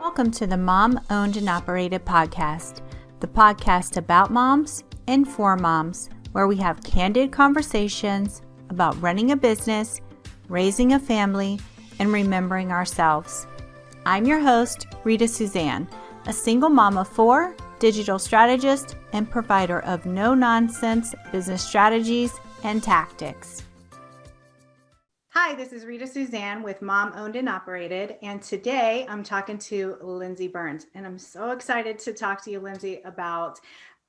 Welcome to the Mom Owned and Operated podcast, the podcast about moms and for moms, where we have candid conversations about running a business, raising a family, and remembering ourselves. I'm your host, Rita Suzanne, a single mom of four, digital strategist, and provider of no-nonsense business strategies and tactics. Hi, this is Rita Suzanne with Mom Owned and Operated, and today I'm talking to Lindsay Burns, and I'm so excited to talk to you, Lindsay, about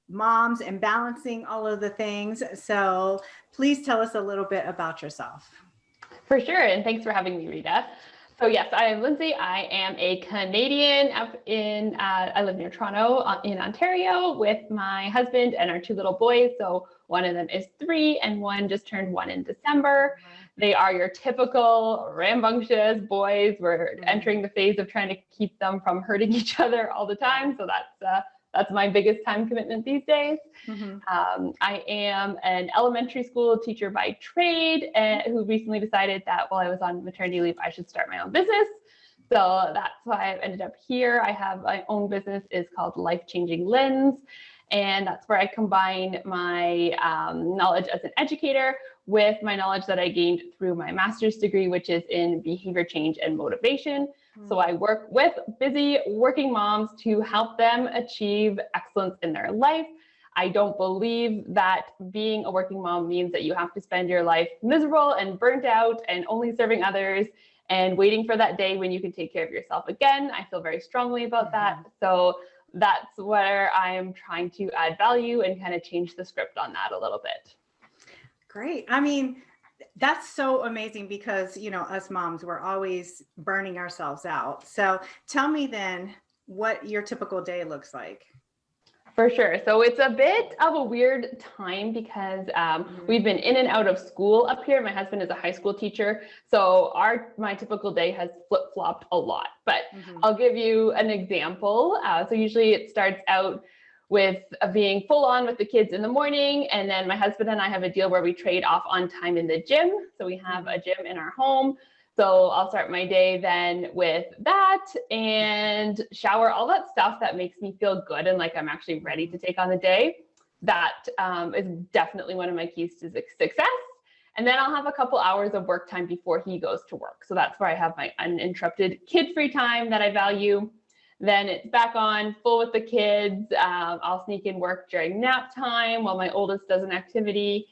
moms and balancing all of the things. So please tell us a little bit about yourself. For sure, and thanks for having me, Rita. So yes, I am Lindsay. I am a Canadian I live near Toronto in Ontario with my husband and our two little boys. So one of them is 3 and one just turned 1 in December. They are your typical rambunctious boys. We're entering the phase of trying to keep them from hurting each other all the time. So that's my biggest time commitment these days. I am an elementary school teacher by trade who recently decided that while I was on maternity leave, I should start my own business. So that's why I've ended up here. I have my own business. It's called Life Changing Linds. And that's where I combine my knowledge as an educator with my knowledge that I gained through my master's degree, which is in behavior change and motivation. So I work with busy working moms to help them achieve excellence in their life. I don't believe that being a working mom means that you have to spend your life miserable and burnt out and only serving others and waiting for that day when you can take care of yourself again. I feel very strongly about that. So that's where I am trying to add value and kind of change the script on that a little bit. Great. I mean, that's so amazing because, you know, us moms, we're always burning ourselves out. So tell me then what your typical day looks like. For sure. So it's a bit of a weird time because we've been in and out of school up here. My husband is a high school teacher. So my typical day has flip-flopped a lot, but I'll give you an example. So usually it starts out with being full on with the kids in the morning. And then my husband and I have a deal where we trade off on time in the gym. So we have a gym in our home. So I'll start my day then with that and shower, all that stuff that makes me feel good and like I'm actually ready to take on the day. That is definitely one of my keys to success. And then I'll have a couple hours of work time before he goes to work. So that's where I have my uninterrupted kid-free time that I value. Then it's back on full with the kids. I'll sneak in work during nap time while my oldest does an activity.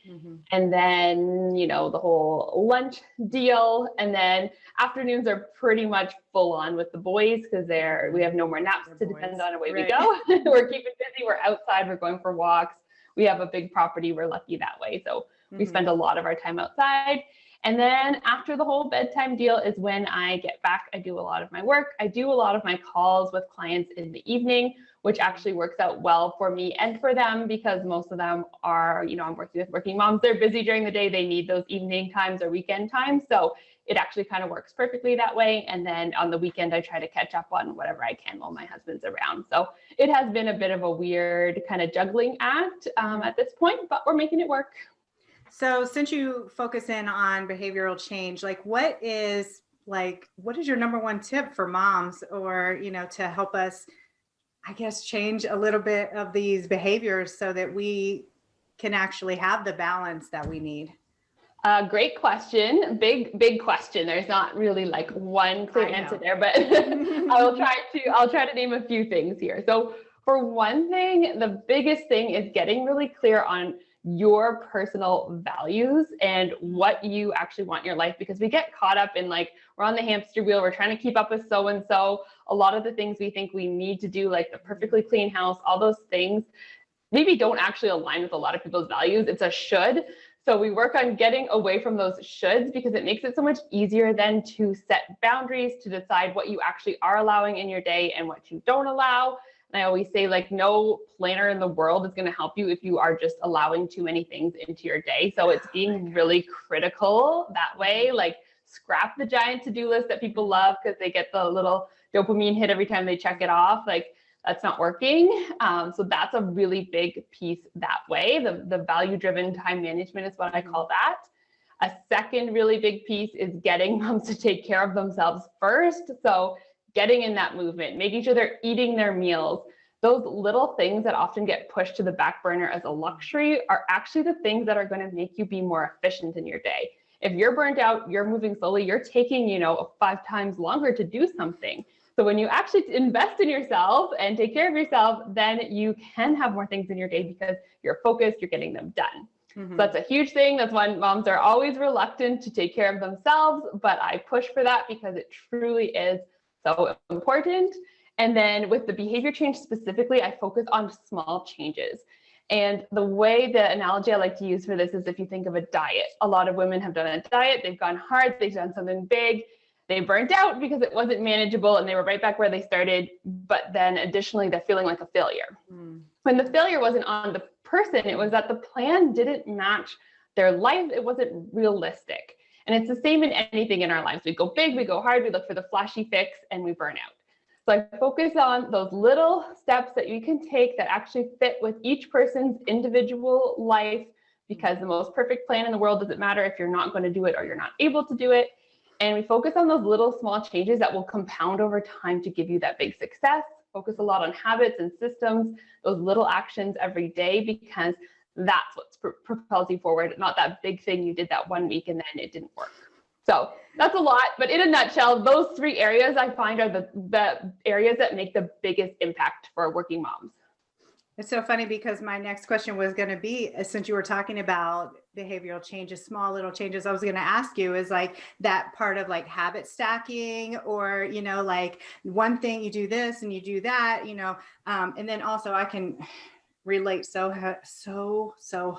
And then, you know, the whole lunch deal. And then afternoons are pretty much full on with the boys because we have no more naps to depend on. Away we go. We're keeping busy. We're outside. We're going for walks. We have a big property. We're lucky that way. So we spend a lot of our time outside. And then after the whole bedtime deal is when I get back. I do a lot of my work. I do a lot of my calls with clients in the evening, which actually works out well for me and for them because most of them are, you know, I'm working with working moms. They're busy during the day. They need those evening times or weekend times. So it actually kind of works perfectly that way. And then on the weekend, I try to catch up on whatever I can while my husband's around. So it has been a bit of a weird kind of juggling act at this point, but we're making it work. So since you focus in on behavioral change, what is your number one tip for moms or, you know, to help us, I guess, change a little bit of these behaviors so that we can actually have the balance that we need? Great question. Big question. There's not really like one clear answer there, but I'll try to name a few things here. So for one thing, the biggest thing is getting really clear on your personal values and what you actually want in your life, because we get caught up in we're on the hamster wheel, we're trying to keep up with so-and-so. A lot of the things we think we need to do, like the perfectly clean house, all those things maybe don't actually align with a lot of people's values. It's a should. So we work on getting away from those shoulds because it makes it so much easier then to set boundaries, to decide what you actually are allowing in your day and what you don't allow. And I always say, no planner in the world is going to help you if you are just allowing too many things into your day. So it's being really critical that way, scrap the giant to-do list that people love because they get the little dopamine hit every time they check it off. That's not working. So that's a really big piece that way. The value-driven time management is what I call that. A second really big piece is getting moms to take care of themselves first. So getting in that movement, making sure they're eating their meals. Those little things that often get pushed to the back burner as a luxury are actually the things that are going to make you be more efficient in your day. If you're burnt out, you're moving slowly, you're taking, 5 times longer to do something. So when you actually invest in yourself and take care of yourself, then you can have more things in your day because you're focused, you're getting them done. So that's a huge thing. That's why moms are always reluctant to take care of themselves, but I push for that because it truly is so important. And then with the behavior change specifically, I focus on small changes. And the way the analogy I like to use for this is if you think of a diet. A lot of women have done a diet, they've gone hard, they've done something big, they burnt out because it wasn't manageable and they were right back where they started. But then additionally, they're feeling like a failure. When the failure wasn't on the person, it was that the plan didn't match their life. It wasn't realistic. And it's the same in anything in our lives. We go big, we go hard, we look for the flashy fix, and we burn out. So I focus on those little steps that you can take that actually fit with each person's individual life, because the most perfect plan in the world doesn't matter if you're not going to do it or you're not able to do it. And we focus on those little small changes that will compound over time to give you that big success. Focus a lot on habits and systems, those little actions every day, because that's what propels you forward, not that big thing you did that one week and then it didn't work. So that's a lot, but in a nutshell, those 3 areas I find are the areas that make the biggest impact for working moms. It's so funny because my next question was going to be, since you were talking about behavioral changes, small little changes, I was going to ask you is like that part of like habit stacking, or, like one thing you do this and you do that, and then also I can relate so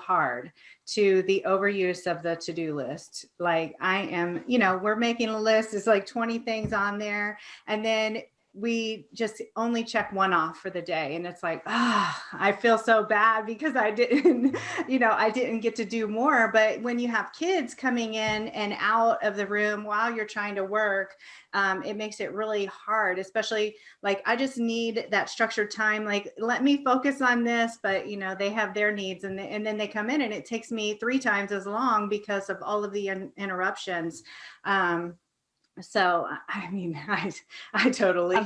hard to the overuse of the to-do list. Like I am, we're making a list, it's like 20 things on there, and then we just only check one off for the day. And it's like, I feel so bad because I didn't, I didn't get to do more. But when you have kids coming in and out of the room while you're trying to work, it makes it really hard, especially like, I just need that structured time. Like, let me focus on this, but they have their needs, and then they come in and it takes me 3 times as long because of all of the interruptions. So, I mean, I totally.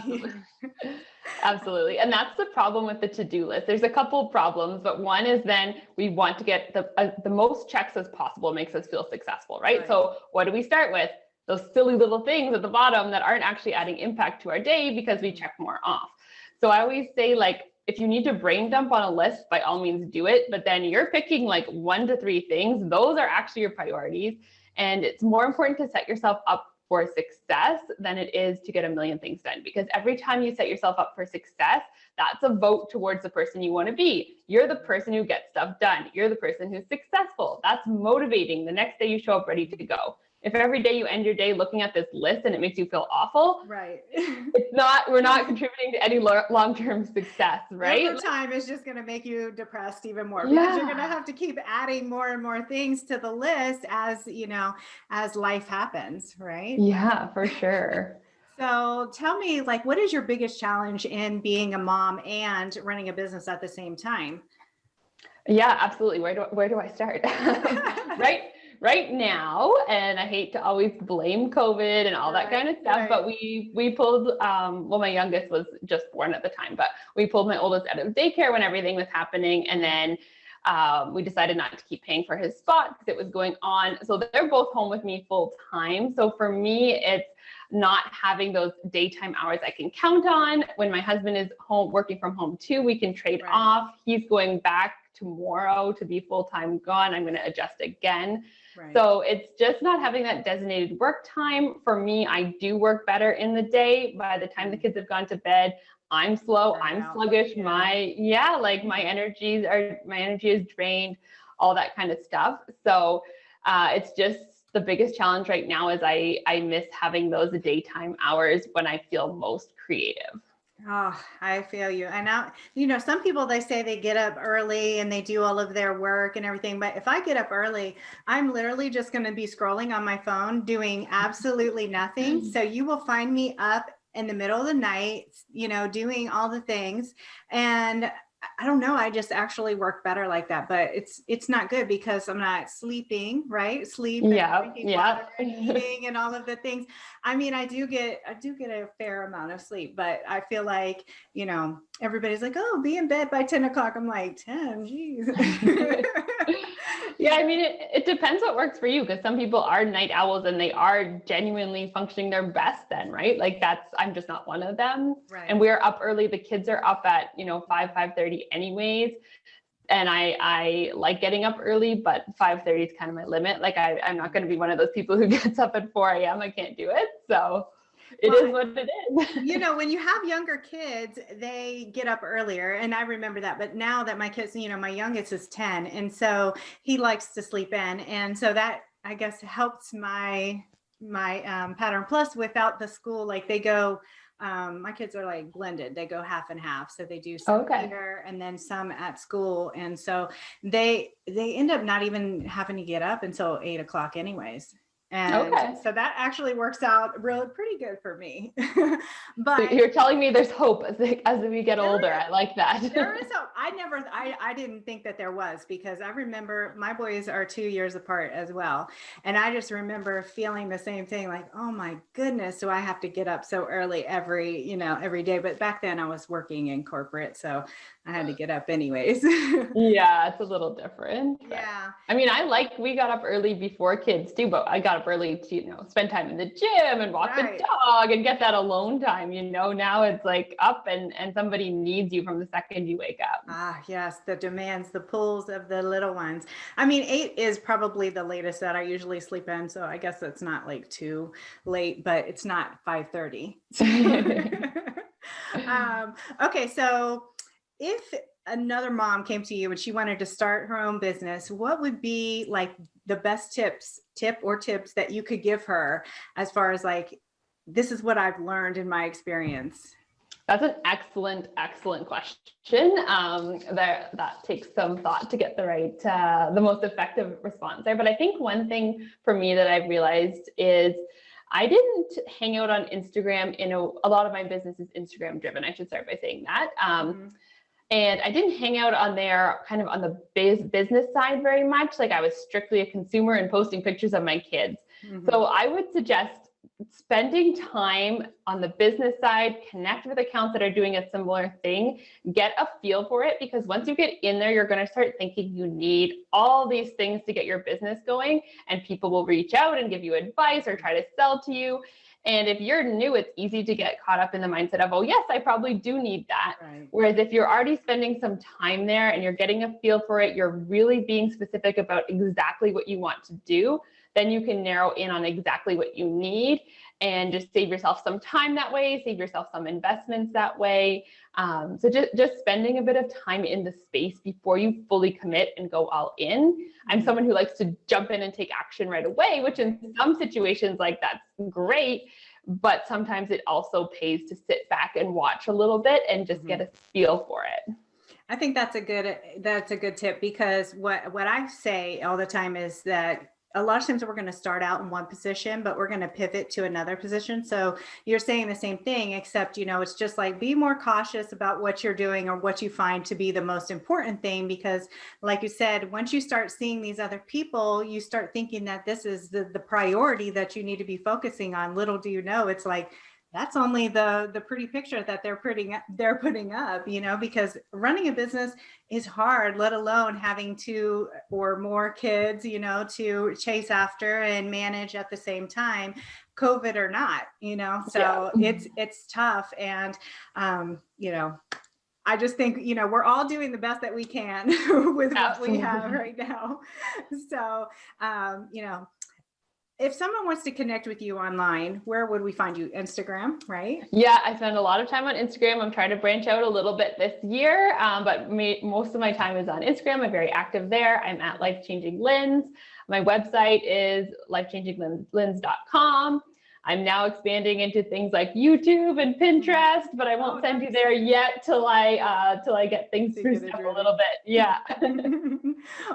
Absolutely. And that's the problem with the to-do list. There's a couple of problems, but one is then we want to get the most checks as possible makes us feel successful, right? So what do we start with? Those silly little things at the bottom that aren't actually adding impact to our day because we check more off. So I always say, like, if you need to brain dump on a list, by all means do it, but then you're picking like 1 to 3 things. Those are actually your priorities. And it's more important to set yourself up for success than it is to get a million things done. Because every time you set yourself up for success, that's a vote towards the person you want to be. You're the person who gets stuff done. You're the person who's successful. That's motivating. The next day you show up ready to go. If every day you end your day looking at this list and it makes you feel awful, right? We're not contributing to any long-term success, right? Over time is just going to make you depressed even more, because you're going to have to keep adding more and more things to the list as, as life happens, right? Yeah, for sure. So tell me, like, what is your biggest challenge in being a mom and running a business at the same time? Yeah, absolutely. Where do I start? Right now, and I hate to always blame COVID and all that kind of stuff, but we pulled, well, my youngest was just born at the time, but we pulled my oldest out of daycare when everything was happening. And then we decided not to keep paying for his spot because it was going on. So they're both home with me full time. So for me, it's not having those daytime hours I can count on. When my husband is home working from home too, we can trade off. He's going back tomorrow to be full-time gone. I'm going to adjust again. So it's just not having that designated work time. For me, I do work better in the day. By the time the kids have gone to bed, I'm slow, I'm sluggish. My energy is drained, all that kind of stuff. So it's just the biggest challenge right now is I miss having those daytime hours when I feel most creative. Oh, I feel you. And now, some people, they say they get up early and they do all of their work and everything. But if I get up early, I'm literally just going to be scrolling on my phone, doing absolutely nothing. So you will find me up in the middle of the night, doing all the things. And I don't know. I just actually work better like that, but it's not good because I'm not sleeping, right? Sleep and drinking water and eating and all of the things. I mean, I do get a fair amount of sleep, but I feel like, everybody's like, oh, be in bed by 10 o'clock. I'm like, 10, geez. Yeah, I mean, it depends what works for you, because some people are night owls and they are genuinely functioning their best then, right? Like I'm just not one of them. Right. And we're up early. The kids are up at, 5:30 anyways. And I like getting up early, but 5:30 is kind of my limit. Like I'm not going to be one of those people who gets up at 4 a.m. I can't do it. So it is what it is. When you have younger kids, they get up earlier. And I remember that. But now that my kids, my youngest is 10. And so he likes to sleep in. And so that, I guess, helps my pattern. Plus, without the school, like they go, my kids are like blended. They go half and half. So they do some here and then some at school. And so they end up not even having to get up until 8 o'clock anyways. And so that actually works out really pretty good for me. But so you're telling me there's hope as we get older. I like that. There is hope. I didn't think that there was, because I remember my boys are 2 years apart as well. And I just remember feeling the same thing, like, oh my goodness, do I have to get up so early every day? But back then I was working in corporate, so I had to get up anyways. Yeah, it's a little different. Yeah. I mean, we got up early before kids too, but I got up early to, spend time in the gym and walk the dog and get that alone time, now it's like up and somebody needs you from the second you wake up. Ah, yes. The demands, the pulls of the little ones. I mean, 8 is probably the latest that I usually sleep in. So I guess it's not like too late, but it's not 5:30. Okay. So if another mom came to you and she wanted to start her own business, what would be like the best tips that you could give her, as far as like, this is what I've learned in my experience? That's an excellent question. That takes some thought to get the most effective response there. But I think one thing for me that I've realized is I didn't hang out on Instagram. A lot of my business is Instagram driven. I should start by saying that. And I didn't hang out on there kind of on the business side very much. Like I was strictly a consumer and posting pictures of my kids. So I would suggest spending time on the business side, connect with accounts that are doing a similar thing, get a feel for it, because once you get in there, you're going to start thinking you need all these things to get your business going, and people will reach out and give you advice or try to sell to you. And if you're new, it's easy to get caught up in the mindset of, oh, yes, I probably do need that. Right. Whereas if you're already spending some time there and you're getting a feel for it, you're really being specific about exactly what you want to do, then you can narrow in on exactly what you need and just save yourself some time that way, save yourself some investments that way. So just spending a bit of time in the space before you fully commit and go all in. I'm someone who likes to jump in and take action right away, which in some situations like that's great, but sometimes it also pays to sit back and watch a little bit and just get a feel for it. I think that's a good tip, because what I say all the time is that a lot of times we're going to start out in one position, but we're going to pivot to another position. So you're saying the same thing, except, it's just like, be more cautious about what you're doing or what you find to be the most important thing. Because like you said, once you start seeing these other people, you start thinking that this is the priority that you need to be focusing on. Little do you know, it's like, that's only the pretty picture that they're putting up, because running a business is hard, let alone having 2 or more kids, to chase after and manage at the same time, COVID or not, so it's tough. And, I just think, we're all doing the best that we can with what we have right now. So, if someone wants to connect with you online, where would we find you? Instagram, right? Yeah, I spend a lot of time on Instagram. I'm trying to branch out a little bit this year, but most of my time is on Instagram. I'm very active there. I'm at Life Changing Linds. My website is lifechanginglinds.com. I'm now expanding into things like YouTube and Pinterest, but I won't send you there yet till I get things spruced up a little bit. Yeah.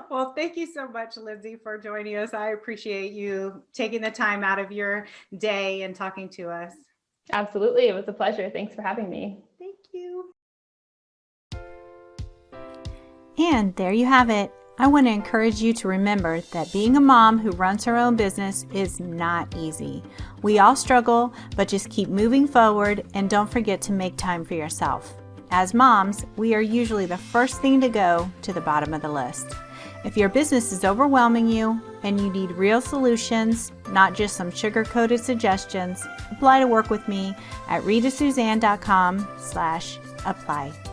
Well, thank you so much, Lindsay, for joining us. I appreciate you taking the time out of your day and talking to us. Absolutely. It was a pleasure. Thanks for having me. Thank you. And there you have it. I want to encourage you to remember that being a mom who runs her own business is not easy. We all struggle, but just keep moving forward and don't forget to make time for yourself. As moms, we are usually the first thing to go to the bottom of the list. If your business is overwhelming you and you need real solutions, not just some sugar-coated suggestions, apply to work with me at ritasuzanne.com/apply.